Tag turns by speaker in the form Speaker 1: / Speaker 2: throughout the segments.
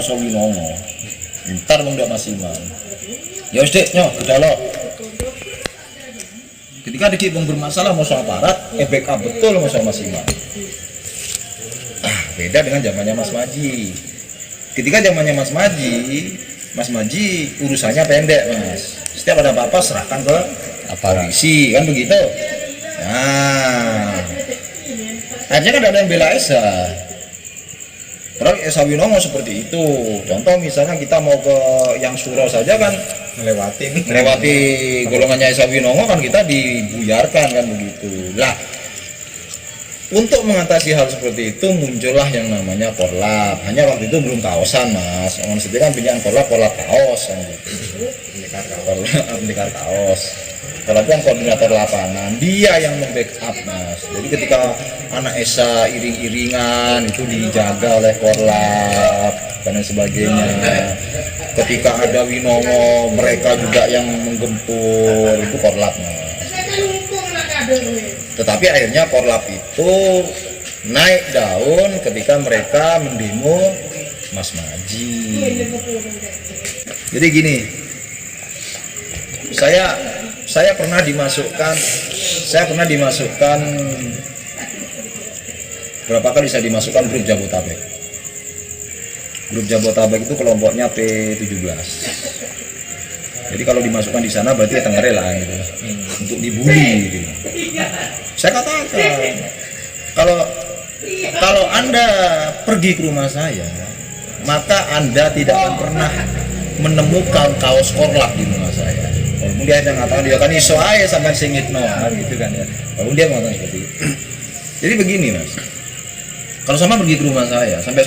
Speaker 1: masa winongo. Ntar mung ndak Mas Iman. Ya wis Dik, nyo gedalok. Ketika ada yang bermasalah mau soal aparat, backup betul mau soal Mas Iman. Beda dengan zamannya Mas Maji. Ketika zamannya Mas Maji urusannya pendek Mas. Setiap ada apa-apa serahkan ke polisi, kan begitu. Nah, akhirnya kan ada yang bela Esa. Padahal Esa Winongo seperti itu. Contoh misalnya kita mau ke yang Suro saja kan melewati golongannya Esa Winongo kan kita dibuyarkan kan begitu. Lah, untuk mengatasi hal seperti itu muncullah yang namanya Korlap. Hanya waktu itu belum kaosan Mas. Maksudnya kan pinjaman Korlap kaos kan gitu. Pendekar kaos. Korlap kan koordinator lapangan. Dia yang membackup Mas. Jadi ketika anak Esa iring-iringan itu dijaga oleh Korlap dan sebagainya. Ketika ada Winongo mereka juga yang menggempur, itu Korlap Mas. Tetapi akhirnya Korlap itu naik daun ketika mereka mendemo Mas Maji. Jadi gini, saya pernah dimasukkan berapa kali saya dimasukkan grup Jabotabek. Grup Jabotabek itu kelompoknya P17. Jadi kalau dimasukkan di sana berarti ya Tenggara lah gitu, untuk dibully gitu. Saya katakan kalau Anda pergi ke rumah saya, maka Anda tidak akan pernah menemukan kaos Korlap di rumah saya. Walaupun dia hanya mengatakan dia kan iso aja sampai singitno gitu kan ya. Walaupun dia mengatakan seperti itu. Jadi begini Mas, kalau sama pergi ke rumah saya sampai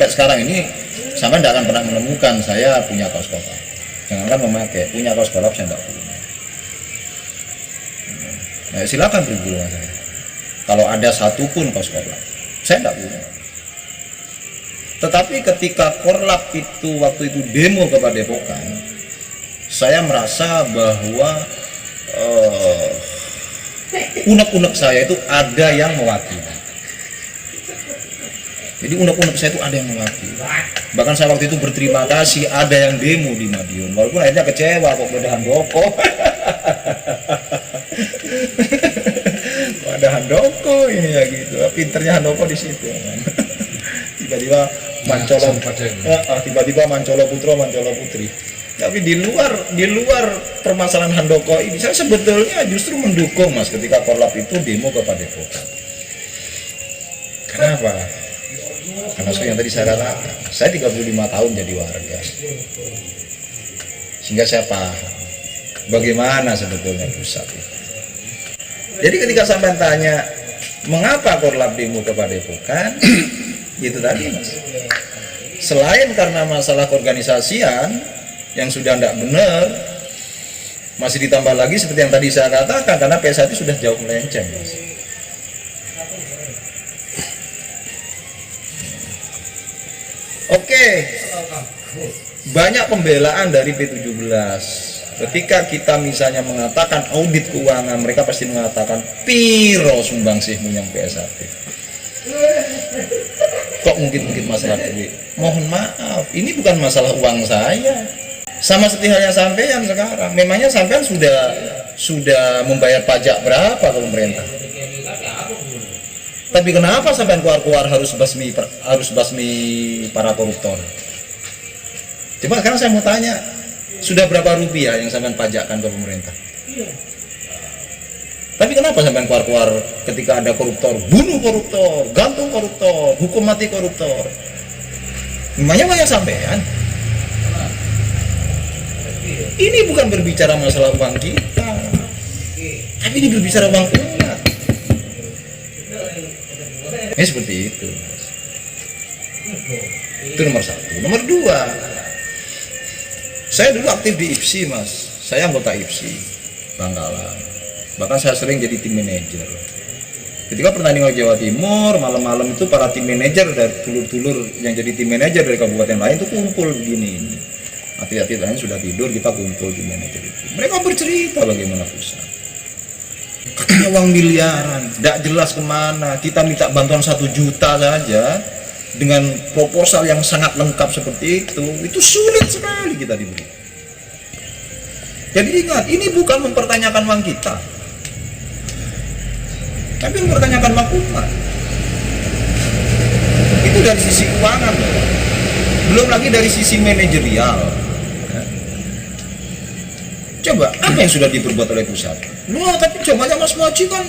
Speaker 1: sekarang ini sama tidak akan pernah menemukan saya punya kaos Korlap. Jangankan memakai, punya kaos Korlap saya tidak punya. Nah, silakan pergi ke rumah saya. Kalau ada satu pun kaos Korlap, saya tidak punya. Tetapi ketika Korlap itu waktu itu demo ke Padepokan, saya merasa bahwa unek-unek saya itu ada yang mewakili. Jadi unek-unek saya itu ada yang mewakili. Bahkan saya waktu itu berterima kasih ada yang demo di Madiun. Walaupun akhirnya kecewa kok ada Handoko. Kok ada Handoko ini ya gitu. Pinternya Handoko di situ. Tiba-tiba Mancolo Putra, Mancolo Putri. Tapi di luar permasalahan Handoko ini saya sebetulnya justru mendukung Mas ketika Korlap itu demo ke Padepokan. Kenapa? Karena seperti yang tadi saya katakan, saya 35 tahun jadi warga, sehingga saya paham bagaimana sebetulnya pusat itu. Jadi ketika sampai tanya mengapa Korlap demo ke Padepokan, itu tadi Mas, selain karena masalah keorganisasian yang sudah tidak benar, masih ditambah lagi seperti yang tadi saya katakan karena PS1 sudah jauh melenceng Mas. Oke, banyak pembelaan dari P17. Ketika kita misalnya mengatakan audit keuangan, mereka pasti mengatakan piro sumbangsihmu yang PS1. Kok mungkin masalah duit? Mohon maaf, ini bukan masalah uang saya. Sama seperti halnya sampean sekarang. Memangnya sampean sudah membayar pajak berapa ke pemerintah? Tapi kenapa sampai keluar harus basmi para koruptor? Coba sekarang saya mau tanya, sudah berapa rupiah yang sampai pajakkan ke pemerintah? Tapi kenapa sampai keluar ketika ada koruptor, bunuh koruptor, gantung koruptor, hukum mati koruptor? Memangnya banyak sampean? Ini bukan berbicara masalah uang kita, tapi ini berbicara uang umat. Ini seperti itu. Itu nomor satu. Nomor dua, saya dulu aktif di IPSI Mas. Saya anggota IPSI Bangkalan. Bahkan saya sering jadi tim manajer. Ketika pertandingan Jawa Timur, malam-malam itu para tim manajer dari dulur-dulur yang jadi tim manajer dari kabupaten lain itu kumpul begini. Atlet-atlet lain sudah tidur, kita kumpul tim manajer itu. Mereka bercerita bagaimana pusat. Katanya uang miliaran, tidak jelas kemana. Kita minta bantuan 1 juta saja, dengan proposal yang sangat lengkap seperti itu sulit sekali kita diberi. Jadi ingat, ini bukan mempertanyakan uang kita, tapi mempertanyakan uang umat. Itu dari sisi keuangan, belum lagi dari sisi manajerial. Coba apa yang sudah diperbuat oleh pusat? Wah, tapi coba Mas Maji kan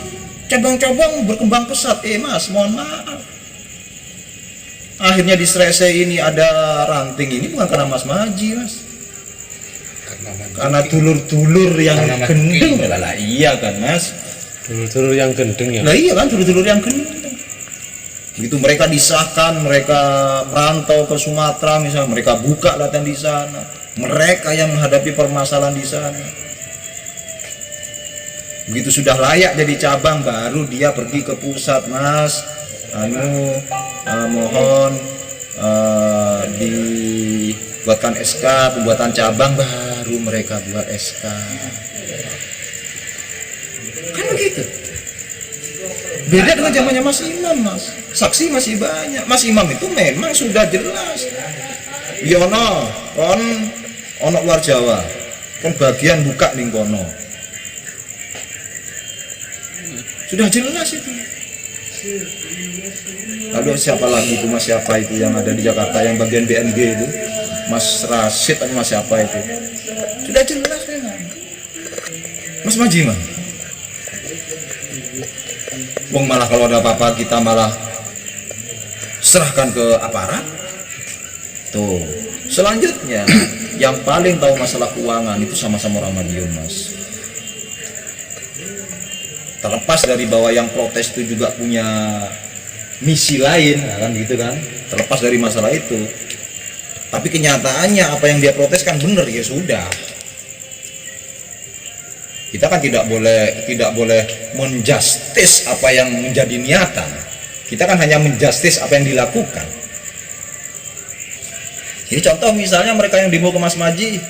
Speaker 1: cabang-cabang berkembang pesat. Mas, mohon maaf. Akhirnya di Srese ini ada ranting ini bukan karena Mas Maji, Mas. Karena dulur-dulur yang gendeng. Lah iya kan, Mas.
Speaker 2: Dulur-dulur yang gendeng ya.
Speaker 1: Lah iya kan, dulur-dulur yang gendeng. Begitu mereka disahkan, mereka merantau ke Sumatera misalnya, mereka buka latihan di sana. Mereka yang menghadapi permasalahan di sana. Begitu sudah layak jadi cabang, baru dia pergi ke pusat, Mas. Mohon dibuatkan SK pembuatan cabang, baru mereka buat SK. Kan begitu. Beda dengan zamannya Mas Imam, Mas. Saksi masih banyak. Mas Imam itu memang sudah jelas. Yono, ono luar Jawa, kon bagian buka ning kono. Sudah jelas itu. Lalu siapa lagi itu, Mas siapa itu yang ada di Jakarta yang bagian BNG itu? Mas Rasid atau Mas siapa itu? Sudah jelas memang. Mas Maji mah. Wong malah kalau ada apa-apa kita malah serahkan ke aparat. Tuh. Selanjutnya yang paling tahu masalah keuangan itu sama-sama orang Madiun, Mas. Terlepas dari bahwa yang protes itu juga punya misi lain, kan gitu kan? Terlepas dari masalah itu, tapi kenyataannya apa yang dia protes kan benar, ya sudah. Kita kan tidak boleh menjustis apa yang menjadi niatan. Kita kan hanya menjustis apa yang dilakukan. Jadi contoh misalnya mereka yang demo ke Mas Maji,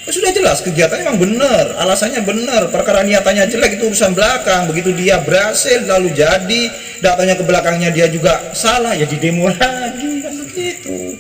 Speaker 1: sudah jelas kegiatannya memang benar, alasannya benar, perkara niatannya jelek itu urusan belakang. Begitu dia berhasil lalu jadi, datanya ke belakangnya dia juga salah, ya di demo lagi, kan begitu.